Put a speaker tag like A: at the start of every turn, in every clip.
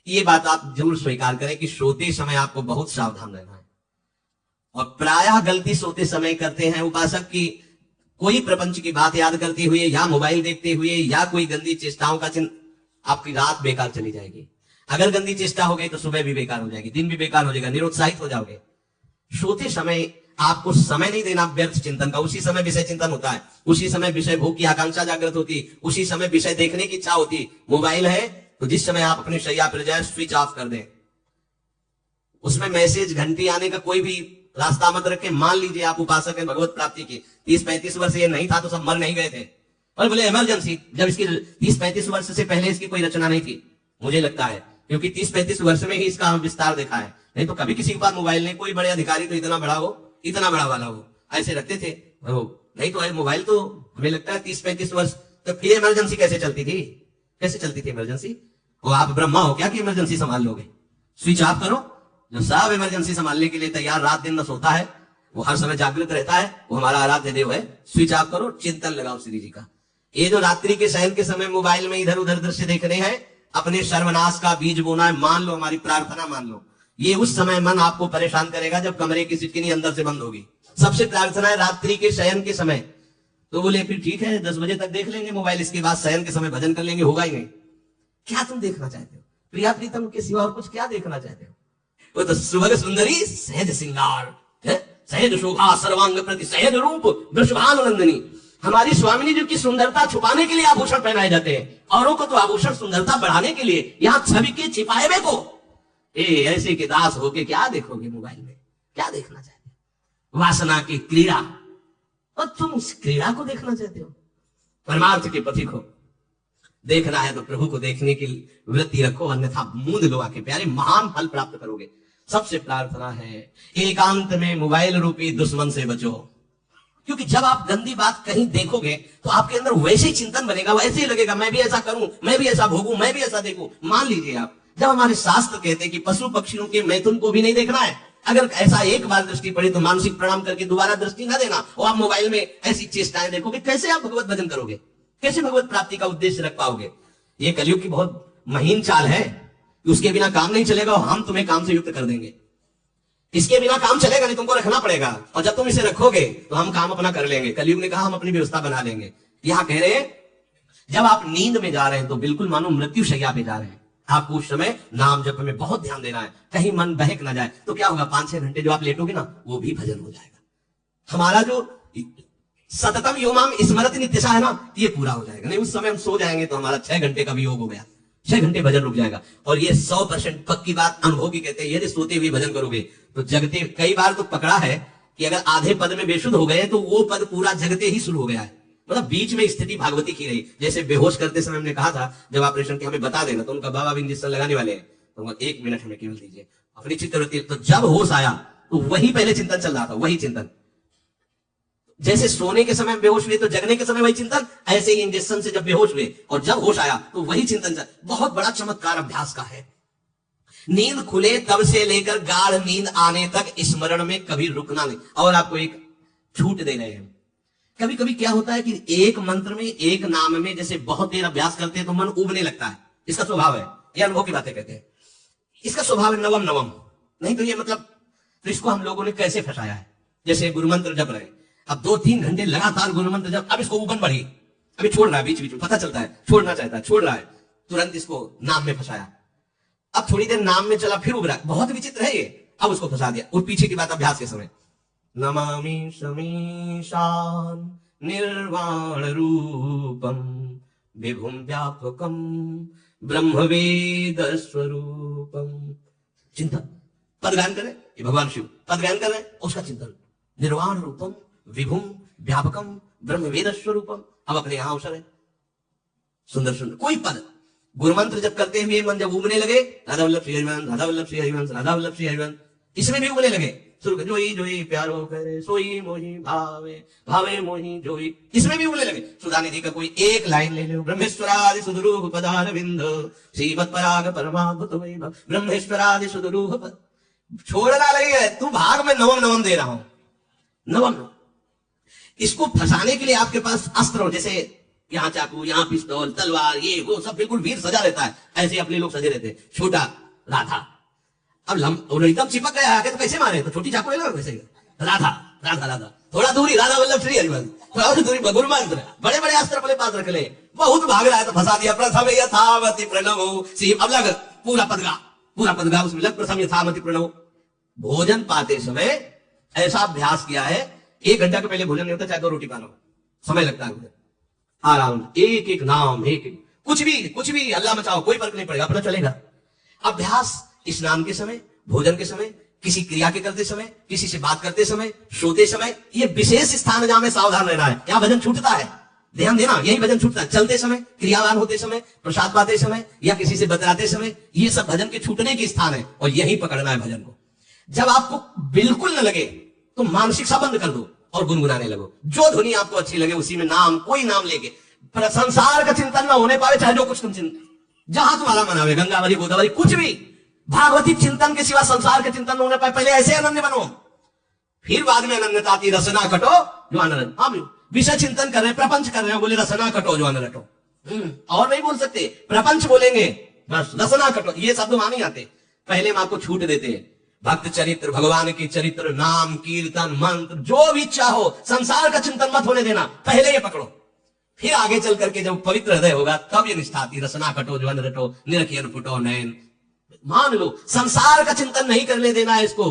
A: ये बात आप जरूर स्वीकार करें कि सोते समय आपको बहुत सावधान रहना है। और प्रायः गलती सोते समय करते हैं उपासक की कोई प्रपंच की बात याद करते हुए या मोबाइल देखते हुए या कोई गंदी चेष्टाओं का चिन्ह, आपकी रात बेकार चली जाएगी। अगर गंदी चेष्टा हो गई तो सुबह भी बेकार हो जाएगी, दिन भी बेकार हो जाएगा, निरुत्साहित हो जाओगे। सोते समय आपको समय नहीं देना व्यर्थ चिंतन का। उसी समय विषय चिंतन होता है, उसी समय विषय भोग की आकांक्षा जागृत होती, उसी समय विषय देखने की इच्छा होती। मोबाइल है तो जिस समय आप अपनी शैया पर जाए स्विच ऑफ कर दें। उसमें मैसेज घंटी आने का कोई भी रास्ता मत रखें। मान लीजिए आप उपासक हैं भगवत प्राप्ति की, 30-35 वर्ष ये नहीं था तो सब मर नहीं गए थे। और बोले इमरजेंसी, जब इसकी 30-35 वर्ष से पहले इसकी कोई रचना नहीं थी, मुझे लगता है, क्योंकि 30-35 वर्ष में ही इसका हम विस्तार देखा है। नहीं तो कभी किसी के पास मोबाइल नहीं। कोई बड़े अधिकारी तो इतना बड़ा हो, इतना बड़ा वाला हो, ऐसे रखते थे वो। नहीं तो मोबाइल तो हमें लगता है 30-35 वर्ष। तो फिर इमरजेंसी कैसे चलती थी? कैसे चलती थी इमरजेंसी? वो आप ब्रह्मा हो क्या कि इमरजेंसी संभाल लोगे? स्विच ऑफ करो। जो सब इमरजेंसी संभालने के लिए तैयार, रात दिन न सोता है, वो हर समय जागृत रहता है, वो हमारा आराध्य देव है। स्विच ऑफ करो, चिंतन लगाओ श्री जी का। ये जो रात्रि के शयन के समय मोबाइल में इधर उधर दृश्य देख रहे हैं, अपने सर्वनाश का बीज बोना है। मान लो, हमारी प्रार्थना मान लो, ये उस समय मन आपको परेशान करेगा जब कमरे की सिटकिनी अंदर से बंद होगी। सबसे प्रार्थना है रात्रि के शयन के समय। तो बोले फिर ठीक है 10 बजे तक देख लेंगे मोबाइल, इसके बाद शयन के समय भजन कर लेंगे। होगा ही नहीं। क्या तुम देखना चाहते हो? प्रिया प्रीतम के सिवा और कुछ क्या देखना चाहते हो? वो तो सुभग सुंदरी सहज श्रृंगार, सहज शोभा सर्वांग प्रति सहज रूप वृषभानुनंदिनी। हमारी स्वामिनी जी की सुंदरता छुपाने के लिए आभूषण पहनाए जाते हैं, औरों को तो आभूषण सुंदरता बढ़ाने के लिए। यहाँ छवि के छिपाए हुए को ऐसे के दास होके क्या देखोगे मोबाइल में? क्या देखना चाहते हो? वासना की क्रीड़ा, और तुम उस क्रीड़ा को देखना चाहते हो? परमार्थ के पथिक हो। देखना है तो प्रभु को देखने की वृत्ति रखो, अन्यथा मूंद लो आके प्यारे, महान फल प्राप्त करोगे। सबसे प्रार्थना है एकांत में मोबाइल रूपी दुश्मन से बचो। क्योंकि जब आप गंदी बात कहीं देखोगे तो आपके अंदर वैसे ही चिंतन बनेगा, वैसे ही लगेगा मैं भी ऐसा करूं, मैं भी ऐसा भोगूं, मैं भी ऐसा देखूं। मान लीजिए आप, जब हमारे शास्त्र कहते हैं कि पशु पक्षियों के मैथुन को भी नहीं देखना है, अगर ऐसा एक बार दृष्टि पड़ी तो मानसिक प्रणाम करके दोबारा दृष्टि ना देना। और आप मोबाइल में ऐसी चेष्टाएं देखोगे, कैसे आप भगवत भजन करोगे? कैसे भगवत प्राप्ति का उद्देश्य रख पाओगे? ये कलयुग की बहुत महीन चाल है, उसके बिना काम नहीं चलेगा और हम तुम्हें काम से युक्त कर देंगे। इसके बिना काम चलेगा नहीं, तुमको रखना पड़ेगा। और जब तुम इसे रखोगे तो हम काम अपना कर लेंगे। कलयुग ने कहा हम अपनी व्यवस्था बना लेंगे। यहां कह रहे हैं जब आप नींद में जा रहे हैं तो बिल्कुल मानो मृत्यु शैया पे जा रहे हैं, आपको उस समय नाम जप में बहुत ध्यान देना है, कहीं मन बहक ना जाए। तो क्या होगा, 5-6 घंटे जो आप लेटोगे ना, वो भी भजन हो जाएगा। हमारा जो सततम योमाम स्मृति नित्यशा है ना, ये पूरा हो जाएगा। नहीं उस समय हम सो जाएंगे तो हमारा 6 घंटे का भी योग हो गया, 6 घंटे भजन रुक जाएगा। और ये 100% पक्की बात अनुभव की कहते हैं। यदि सोते हुए भजन करोगे तो जगते, कई बार तो पकड़ा है कि अगर आधे पद में बेशुद्ध हो गए तो वो पद पूरा जगते ही शुरू हो गया है। मतलब बीच में स्थिति भागवती की रही। जैसे बेहोश करते समय हमने कहा था जब ऑपरेशन के हमें बता देना, तो उनका बाबा भी इंजेक्शन लगाने वाले हैं, तो 1 मिनट हमें केवल दीजिए अपनी चित्तवृत्ति। तो जब होश आया तो वही पहले चिंतन चल रहा था, वही चिंतन। जैसे सोने के समय बेहोश हुए तो जगने के समय वही चिंतन, ऐसे ही इंजेक्शन से जब बेहोश हुए और जब होश आया तो वही चिंतन चल। बहुत बड़ा चमत्कार अभ्यास का है। नींद खुले तब से लेकर गाढ़ नींद आने तक स्मरण में कभी रुकना नहीं। और आपको एक छूट दे रहे हैं। कभी कभी क्या होता है कि एक मंत्र में, एक नाम में जैसे बहुत देर अभ्यास करते हैं तो मन उबने लगता है। इसका स्वभाव है, यह अनुभव की बातें कहते हैं। इसका स्वभाव है नवम नवम। नहीं तो ये मतलब, तो इसको हम लोगों ने कैसे फंसाया है? जैसे गुरु मंत्र जप रहे, अब 2-3 घंटे लगातार गुरु मंत्र जप, अब इसको उबन बढ़ी, अभी छोड़ रहा है, बीच बीच में पता चलता है छोड़ना चाहता है, छोड़ रहा है, तुरंत इसको नाम में फंसाया। अब थोड़ी देर नाम में चला, फिर उब रहा है। बहुत विचित्र है ये। अब उसको फंसा दिया। और पीछे की बात अभ्यास के समय, नमामि समीशान निर्वाण रूपम विभुम व्यापकम ब्रह्मवेद स्वरूपम। चिंतन, पद गायन करें, ये भगवान शिव पद गायन कर रहे हैं, उसका चिंतन। निर्वाण रूपम विभुम व्यापकम ब्रह्मवेद स्वरूपम। अब अपने यहां अवसर है, सुंदर सुंदर कोई पद गुरु मंत्र जब करते हुए मन जब उबने लगे, राधा वल्लभ श्री हरिवंश, राधा वल्लभ श्री हरिवंश, राधा वल्लभ श्री हरिवंश, इसमें भी उबने लगे। शुरू कर जोई जोई प्यारो करे सोई मोही भावे भावे मोही जोई, इसमें भी उबने लगे। सुधानिधि का कोई एक लाइन ले लो, ब्रह्मेश्वरादि सुदरूप पदार बिंद श्रीमत् पराग परमाद्भुत वैभव ब्रह्मेश्वरादि सुदरूप पद। छोड़ना लगेगा, तू भाग में नवम नवम दे रहा हूं, नवम। इसको फंसाने के लिए आपके पास अस्त्र हो, जैसे यहाँ चाकू, यहाँ पिस्तौल, तलवार, ये वो सब बिल्कुल वीर सजा रहता है। ऐसे अपने लोग सजे रहते। छोटा राधा, अब एकदम चिपक गया आके तो कैसे मारे, तो छोटी चाकू है ना वैसे। राधा राधा राधा, थोड़ा दूरी राधा वल्लभ श्री हरिवंश, थोड़ा दूरी गुरु मंत्र, बड़े बड़े अस्त्र अपने पास रख ले, बहुत भाग रहा है तो फंसा दिया। प्रथम यथावति प्रणव सी, अब लग पूरा पदगा उसमें लग, प्रथम यथावति प्रणव। भोजन पाते समय ऐसा अभ्यास किया है, 1 घंटा के पहले भोजन नहीं होता, चाहे 2 रोटी खा लो, समय लगता है आराम, एक एक नाम, एक कुछ भी अल्लाह मचाओ, कोई फर्क नहीं पड़ेगा, अपना चलेगा। अभ्यास स्नान के समय, भोजन के समय, किसी क्रिया के करते समय, किसी से बात करते समय, सोते समय, ये विशेष स्थान जहां में सावधान रहना है। यहाँ भजन छूटता है, ध्यान देना, यही भजन छूटता है। चलते समय, क्रियावान होते समय, प्रसाद पाते समय या किसी से बतलाते समय, ये सब भजन के छूटने के स्थान है और यही पकड़ना है भजन को। जब आपको बिल्कुल न लगे तो मानसिक सा बंद कर दो और गुनगुनाने लगो। जो ध्वनि आपको अच्छी लगे उसी में नाम, कोई नाम लेके, संसार का चिंतन ना होने पावे, चाहे जो कुछ तुम चिंतन, जहां तुम्हारा मन आवे, गंगावली गोदावरी कुछ भी, भागवती चिंतन के सिवा संसार के चिंतन न होने पाए। पहले ऐसे अनन्य बनो, फिर बाद में अनन्यताती रसना कटो जो अनरट। हाँ, विषय चिंतन कर रहे, प्रपंच कर रहे हो, बोले रसना कटो जो अनरटो। और नहीं बोल सकते, प्रपंच बोलेंगे बस, रसना कटो, ये शब्द वहां नहीं आते। पहले मां को छूट देते हैं, भक्त चरित्र, भगवान की चरित्र, नाम, कीर्तन, मंत्र, जो भी चाहो, संसार का चिंतन मत होने देना, पहले ये पकड़ो। फिर आगे चल करके जब पवित्र हृदय होगा तब ये निष्ठा आती, रसना कटो जो अनरटो, निरखियन फुटो नयन। मान लो संसार का चिंतन नहीं करने देना है इसको,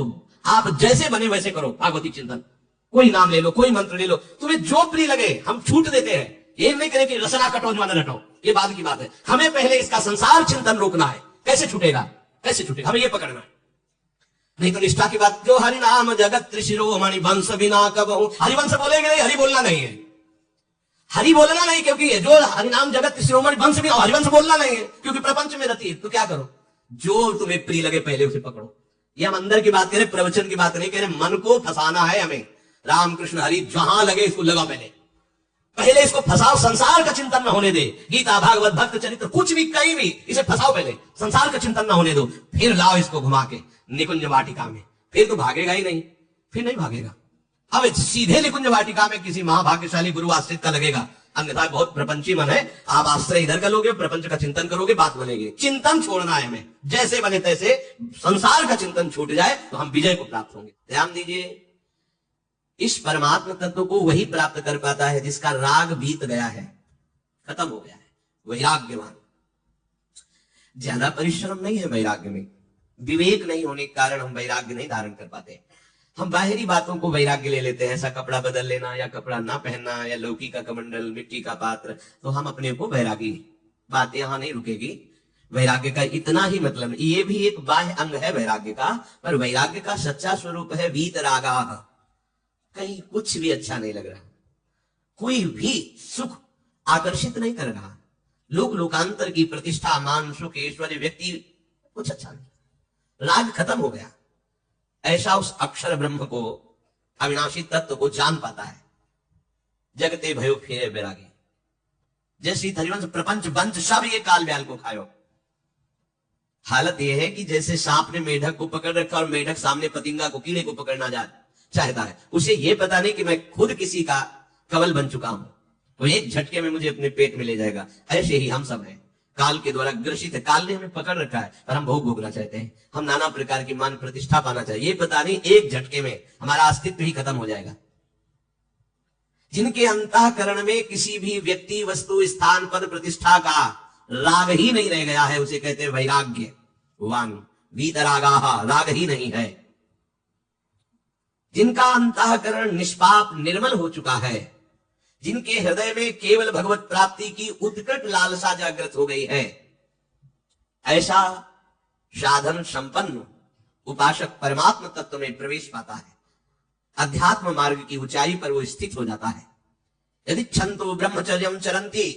A: आप जैसे बने वैसे करो भागवती चिंतन। कोई नाम ले लो, कोई मंत्र ले लो, तुम्हें जो प्रिय लगे, हम छूट देते हैं। ये नहीं करें कि रसना कटो जो अनरटो, ये बाद की बात है। हमें पहले इसका संसार चिंतन रोकना है। कैसे छूटेगा, कैसे छूटेगा, हमें ये पकड़ना है। नहीं तो निष्ठा की बात, जो हरि नाम जगत त्रिशिरोमणि वंश बिना कबहु, हरिवंश बोलेंगे नहीं, हरि बोलना नहीं है, हरि बोलना नहीं, क्योंकि जो हरिनाम जगत त्रिशिरोमणि वंश बिना, हरिवंश बोलना नहीं है, क्योंकि प्रपंच में रहती है। तो क्या करो, जो तुम्हें प्रिय लगे पहले उसे पकड़ो। ये हम अंदर की बात कह रहे, प्रवचन की बात नहीं कह रहे। मन को फंसाना है हमें, राम कृष्ण हरि जहां लगे इसको लगा, पहले इसको फंसाओ, संसार का चिंतन न होने दे। गीता, भागवत, भक्त चरित्र, कुछ भी, कहीं भी इसे फंसाओ, पहले संसार का चिंतन न होने दो, फिर लाओ इसको घुमा के निकुंज वाटिका में। फिर तो भागेगा ही नहीं, फिर नहीं भागेगा। अब सीधे निकुंज वाटिका में किसी महाभाग्यशाली गुरु आश्रित का लगेगा, अन्यथा बहुत प्रपंची मन है, आप आश्रय इधर का लोगे, प्रपंच का चिंतन करोगे, बात बनेगी। चिंतन छोड़ना है हमें, जैसे बने तैसे संसार का चिंतन छूट जाए तो हम विजय को प्राप्त होंगे। ध्यान दीजिए, इस परमात्म तत्व को वही प्राप्त कर पाता है जिसका राग बीत गया है, खत्म हो गया है, वैराग्यवान। ज्यादा परिश्रम नहीं है वैराग्य में, विवेक नहीं होने के कारण हम वैराग्य नहीं धारण कर पाते। हम बाहरी बातों को वैराग्य ले लेते हैं, ऐसा कपड़ा बदल लेना या कपड़ा ना पहनना या लौकी का कमंडल, मिट्टी का पात्र, तो हम अपने को वैरागी। बात यहां नहीं रुकेगी। वैराग्य का इतना ही मतलब, ये भी एक बाह्य अंग है वैराग्य का, पर वैराग्य का सच्चा स्वरूप है वीतरागा। कहीं कुछ भी अच्छा नहीं लग रहा, कोई भी सुख आकर्षित नहीं कर रहा, लोक लोकांतर की प्रतिष्ठा, मान, सुख, ऐश्वर्य, व्यक्ति, कुछ अच्छा नहीं, राग खत्म हो गया। ऐसा उस अक्षर ब्रह्म को, अविनाशी तत्व को जान पाता है। जगते भयो फेरे बैरागी, जैसी हरिवंश प्रपंच वंश सब ये काल व्याल को खायो। हालत यह है कि जैसे सांप ने मेढक को पकड़ रखा और मेढक सामने पतिंगा को, कीड़े को पकड़ना चाहता है, उसे यह पता नहीं कि मैं खुद किसी का कवल बन चुका हूं, तो एक झटके में मुझे अपने पेट में ले जाएगा। ऐसे ही हम सब हैं, काल के द्वारा ग्रसित है, काल ने हमें पकड़ रखा है और हम भोग भोगना चाहते हैं। हम नाना प्रकार की मान प्रतिष्ठा पाना चाहिए, ये पता नहीं एक झटके में हमारा अस्तित्व ही खत्म हो जाएगा। जिनके अंतःकरण में किसी भी व्यक्ति, वस्तु, स्थान, पद, प्रतिष्ठा का राग ही नहीं रह गया है, उसे कहते हैं वैराग्यवान। वीतरागाः, राग ही नहीं है। जिनका अंतःकरण निष्पाप निर्मल हो चुका है, जिनके हृदय में केवल भगवत प्राप्ति की उत्कट लालसा जागृत हो गई है, ऐसा साधन संपन्न उपासक परमात्म तत्व में प्रवेश पाता है। अध्यात्म मार्ग की ऊंचाई पर वो स्थित हो जाता है। यदि छंतो ब्रह्मचर्यम चरंती,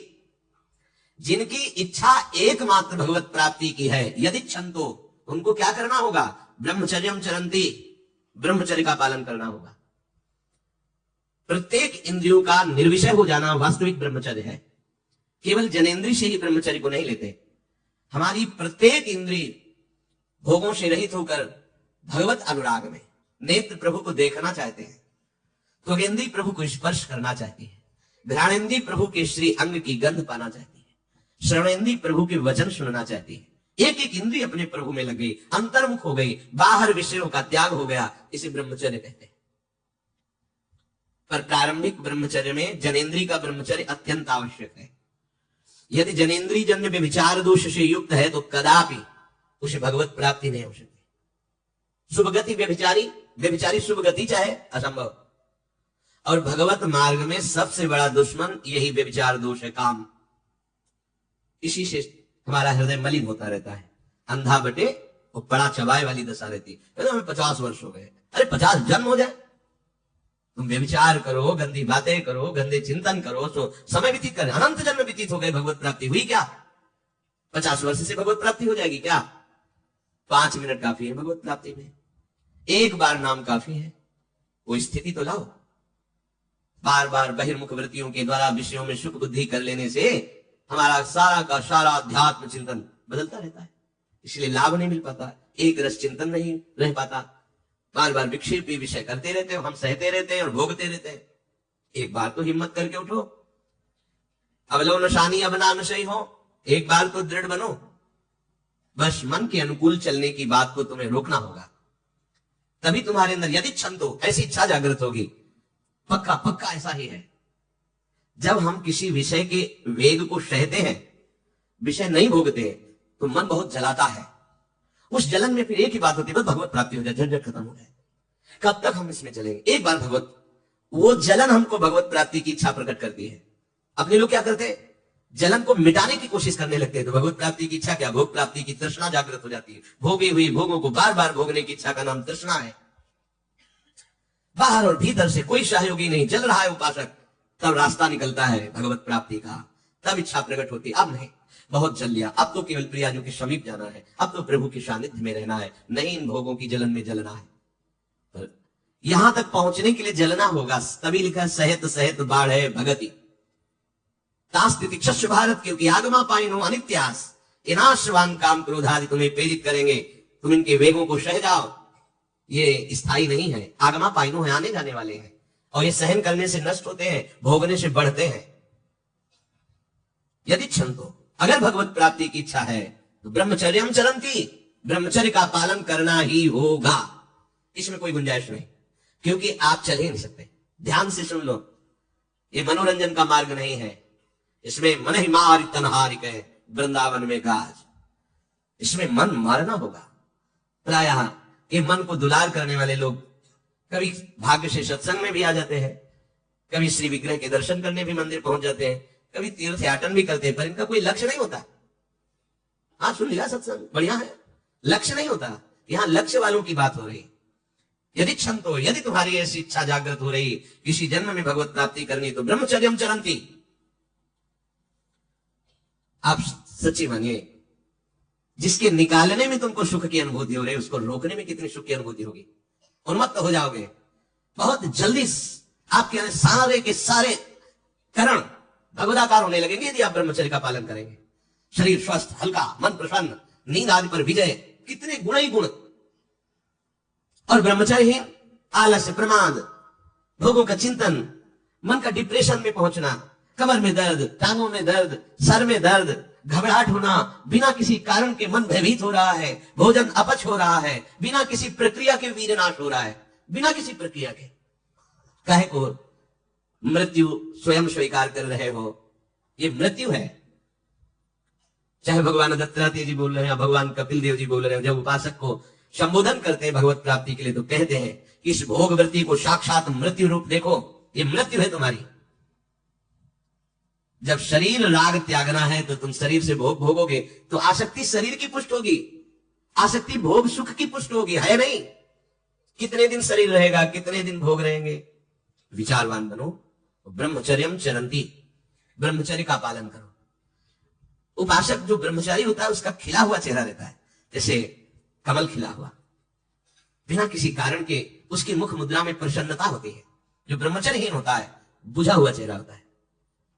A: जिनकी इच्छा एकमात्र भगवत प्राप्ति की है, यदि छंतो, उनको क्या करना होगा? ब्रह्मचर्यम चरंती, ब्रह्मचर्य का पालन करना होगा। प्रत्येक इंद्रियों का निर्विषय हो जाना वास्तविक ब्रह्मचर्य है। केवल जनेन्द्रिय से ही ब्रह्मचर्य को नहीं लेते। हमारी प्रत्येक इंद्रिय भोगों से रहित होकर भगवत अनुराग में, नेत्र प्रभु को देखना चाहते हैं, त्वगेंद्रिय प्रभु को स्पर्श करना चाहती है, घ्राणेंद्रिय प्रभु के श्री अंग की गंध पाना चाहती है, श्रवणेंद्रिय प्रभु के वचन सुनना चाहती है, एक एक इंद्रिय अपने प्रभु में लग गई, अंतर्मुख हो गई, बाहर विषयों का त्याग हो गया, इसे ब्रह्मचर्य कहते हैं। पर प्रारंभिक ब्रह्मचर्य में जनेन्द्रिय का ब्रह्मचर्य अत्यंत आवश्यक है। यदि जनेन्द्रिय जन्य व्यभिचार दोष से युक्त है तो कदापि उसे भगवत प्राप्ति नहीं हो सकती। शुभगति व्यभिचारी शुभ गति चाहे असंभव। और भगवत मार्ग में सबसे बड़ा दुश्मन यही व्यभिचार दोष है, काम। इसी से हमारा हृदय मलिन होता रहता है, अंधा बटे और बड़ा चबाए वाली दशा रहती है। हमें 50 वर्ष हो गए, अरे 50 जन्म हो जाए, तुम व्यभिचार करो, गंदी बातें करो, गंदे चिंतन करो, तो समय व्यतीत करें, अनंत जन्म व्यतीत हो गए, भगवत प्राप्ति हुई क्या? 50 वर्ष से भगवत प्राप्ति हो जाएगी क्या? 5 मिनट काफी है भगवत प्राप्ति में, एक बार नाम काफी है। वो स्थिति तो लाओ। बार बार बहिर्मुख वृत्तियों के द्वारा विषयों में सुख बुद्धि कर लेने से हमारा सारा का सारा अध्यात्म चिंतन बदलता रहता है, इसलिए लाभ नहीं मिल पाता, एक रस चिंतन नहीं रह पाता। बार बार विक्षेपी विषय करते रहते हो, हम सहते रहते हैं और भोगते रहते हैं। एक बार तो हिम्मत करके उठो, अवलो नशानी अबना नशई हो, एक बार तो दृढ़ बनो। बस मन के अनुकूल चलने की बात को तुम्हें रोकना होगा, तभी तुम्हारे अंदर यदि क्षमतो ऐसी इच्छा जागृत होगी। पक्का पक्का ऐसा ही है, जब हम किसी विषय के वेग को सहते हैं, विषय नहीं भोगते, तो मन बहुत जलाता है। उस जलन में फिर एक ही बात होती है, बस भगवत प्राप्ति हो जाए, झंझट खत्म हो जाए। कब तक हम इसमें चलेंगे? एक बार भगवत, वो जलन हमको भगवत प्राप्ति की इच्छा प्रकट करती है। अपने लोग क्या करते हैं? जलन को मिटाने की कोशिश करने लगते हैं, तो भगवत प्राप्ति की इच्छा क्या, भोग प्राप्ति की तृष्णा जागृत हो जाती है। भोगी हुई भोगों को बार बार भोगने की इच्छा का नाम तृष्णा है। बाहर और भीतर से कोई सहयोगी नहीं, जल रहा है उपासक, तब रास्ता निकलता है भगवत प्राप्ति का, तब इच्छा प्रकट होती। अब नहीं, बहुत जल लिया, अब तो केवल प्रियाजों के समीप जाना है, अब तो प्रभु के सानिध्य में रहना है, नहीं इन भोगों की जलन में जलना है। पर यहां तक पहुंचने के लिए जलना होगा, तभी लिखा सहित सहित बाढ़ भगति तास्तिति चश्य भारत, क्योंकि आगमा पाइनो अनित्यास, इनाशवान काम क्रोधादि तुम्हें प्रेरित करेंगे, तुम इनके वेगों को सह जाओ, ये स्थायी नहीं है। आगमा पाइनो है, आने जाने वाले हैं, और ये सहन करने से नष्ट होते हैं, भोगने से बढ़ते हैं। यदि क्षमतो, अगर भगवत प्राप्ति की इच्छा है तो ब्रह्मचर्यम चरंती, ब्रह्मचर्य का पालन करना ही होगा, इसमें कोई गुंजाइश नहीं, क्योंकि आप चल ही नहीं सकते। ध्यान से सुन लो, ये मनोरंजन का मार्ग नहीं है, इसमें मन ही मार तनहारिक है वृंदावन में गाज, इसमें मन मारना होगा। प्रायः ये मन को दुलार करने वाले लोग कभी भाग्य से सत्संग में भी आ जाते हैं, कभी श्री विग्रह के दर्शन करने भी मंदिर पहुंच जाते हैं, कभी तीर्थ याटन भी करते हैं, पर इनका कोई लक्ष्य नहीं होता। हाँ, सुन लिया सत्संग, बढ़िया है, लक्ष्य नहीं होता। यहां लक्ष्य वालों की बात हो रही। यदि क्षमतो, यदि तुम्हारी ऐसी इच्छा जागृत हो रही किसी जन्म में भगवत प्राप्ति करनी, तो ब्रह्मचर्यम चरंती। आप सच्ची मानिए, जिसके निकालने में तुमको सुख की अनुभूति हो रही है, उसको रोकने में कितनी सुख की अनुभूति होगी। उन्मत्त हो जाओगे बहुत जल्दी, आपके सारे के सारे करण भगवदाकार होने लगेंगे यदि आप ब्रह्मचर्य का पालन करेंगे। शरीर स्वस्थ, हल्का, मन प्रसन्न, नींद आदि पर विजय, कितने गुण ही गुण। और ब्रह्मचर्यहीन आलस्य, प्रमाद, भोगों का चिंतन, मन का डिप्रेशन में पहुंचना, कमर में दर्द, टांगों में दर्द, सर में दर्द, घबराहट होना, बिना किसी कारण के मन भयभीत हो रहा है, भोजन अपच हो रहा है, बिना किसी प्रक्रिया के वीरनाश हो रहा है, बिना किसी प्रक्रिया के। काहे को मृत्यु स्वयं स्वीकार कर रहे हो, ये मृत्यु है। चाहे भगवान दत्तात्रेय जी बोल रहे हैं, भगवान कपिल देव जी बोल रहे हैं, जब उपासक को संबोधन करते हैं भगवत प्राप्ति के लिए, तो कहते हैं कि इस भोग वृत्ति को साक्षात मृत्यु रूप देखो, ये मृत्यु है तुम्हारी। जब शरीर राग त्यागना है तो तुम शरीर से भोग भोगोगे, तो आसक्ति शरीर की पुष्ट होगी, आसक्ति भोग सुख की पुष्ट होगी, है नहीं। कितने दिन शरीर रहेगा, कितने दिन भोग रहेंगे। विचारवान बनो, ब्रह्मचर्यम चरंती, ब्रह्मचर्य का पालन करो। उपासक जो ब्रह्मचारी होता है उसका खिला हुआ चेहरा रहता है, जैसे कमल खिला हुआ, बिना किसी कारण के उसकी मुख मुद्रा में प्रसन्नता होती है। जो ब्रह्मचर्यहीन होता है बुझा हुआ चेहरा होता है,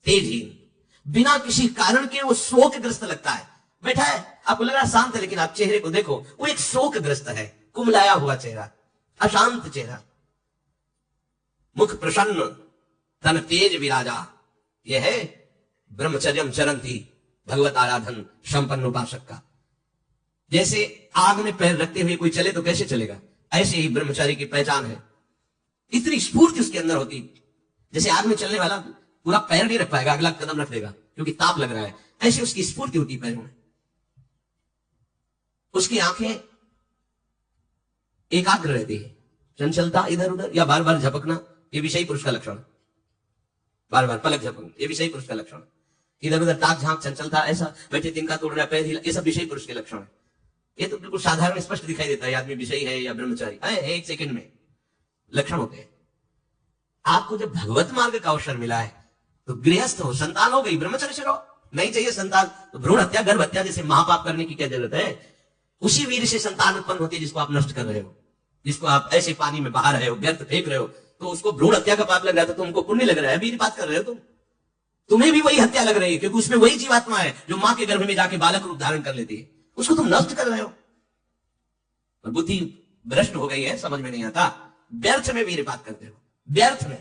A: तेजहीन, बिना किसी कारण के वो शोकग्रस्त लगता है। बैठा है, आपको लग रहा है शांत है, लेकिन आप चेहरे को देखो, वो एक शोकग्रस्त है, कुमलाया हुआ चेहरा, अशांत चेहरा। मुख प्रसन्न, तन तेज विराजा, यह है ब्रह्मचर्यम चरंती भगवत आराधन संपन्न उपासक का। जैसे आग में पैर रखते हुए कोई चले तो कैसे चलेगा, ऐसे ही ब्रह्मचारी की पहचान है। इतनी स्फूर्ति उसके अंदर होती, जैसे आग में चलने वाला पूरा पैर नहीं रख पाएगा, अगला कदम रख देगा क्योंकि ताप लग रहा है, ऐसे उसकी स्फूर्ति होती पैरों में। उसकी आंखें एकाग्र रहती है, चंचलता इधर उधर या बार बार झपकना ये विषयी पुरुष का लक्षण, बार बार पलक झपकना ये विषयी पुरुष का लक्षण, इधर उधर ताक झांक चंचलता, ऐसा बैठे तिनका तोड़ रहा पैर हिला, ये सब विषयी पुरुष के लक्षण है। ये तो बिल्कुल साधारण स्पष्ट दिखाई देता है आदमी विषयी है या ब्रह्मचारी है, एक सेकंड में लक्षण होते हैं। आपको जब भगवत मार्ग का अवसर मिला है तो गृहस्थ हो, संतान हो गई, ब्रह्मचर्य से रहो। नहीं चाहिए संतान तो भ्रूण हत्या गर्भ हत्या जैसे महापाप करने की क्या जरूरत है। उसी वीर से संतान उत्पन्न होती है जिसको आप नष्ट कर रहे हो, जिसको आप ऐसे पानी में बहा रहे हो, व्यर्थ फेंक रहे हो, तो उसको भ्रूण हत्या का पाप लग रहा था, तुमको पुण्य लग रहा है, वीर बात कर रहे हो तुम्हें भी वही हत्या लग रही है क्योंकि उसमें वही जीवात्मा है जो मां के गर्भ में जाके बालक रूप धारण कर लेती है, उसको तुम नष्ट कर रहे हो। और बुद्धि भ्रष्ट हो गई है, समझ में नहीं आता, व्यर्थ में वीर बात करते हो, व्यर्थ में।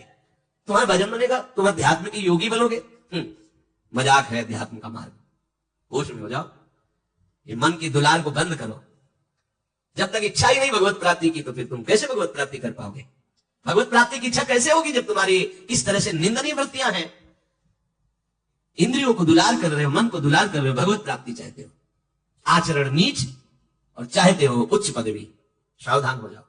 A: तुम्हारा भजन बनेगा, तुम अध्यात्म के योगी बनोगे, मजाक है अध्यात्म का मार्ग, होश में हो जाओ। ये मन की दुलार को बंद करो। जब तक इच्छा ही नहीं भगवत प्राप्ति की तो फिर तुम कैसे भगवत प्राप्ति कर पाओगे। भगवत प्राप्ति की इच्छा कैसे होगी जब तुम्हारी इस तरह से निंदनीय वृत्तियां हैं। इंद्रियों को दुलार कर रहे हो, मन को दुलार कर रहे हो, भगवत प्राप्ति चाहते हो, आचरण नीच और चाहते हो उच्च पदवी, सावधान हो जाओ।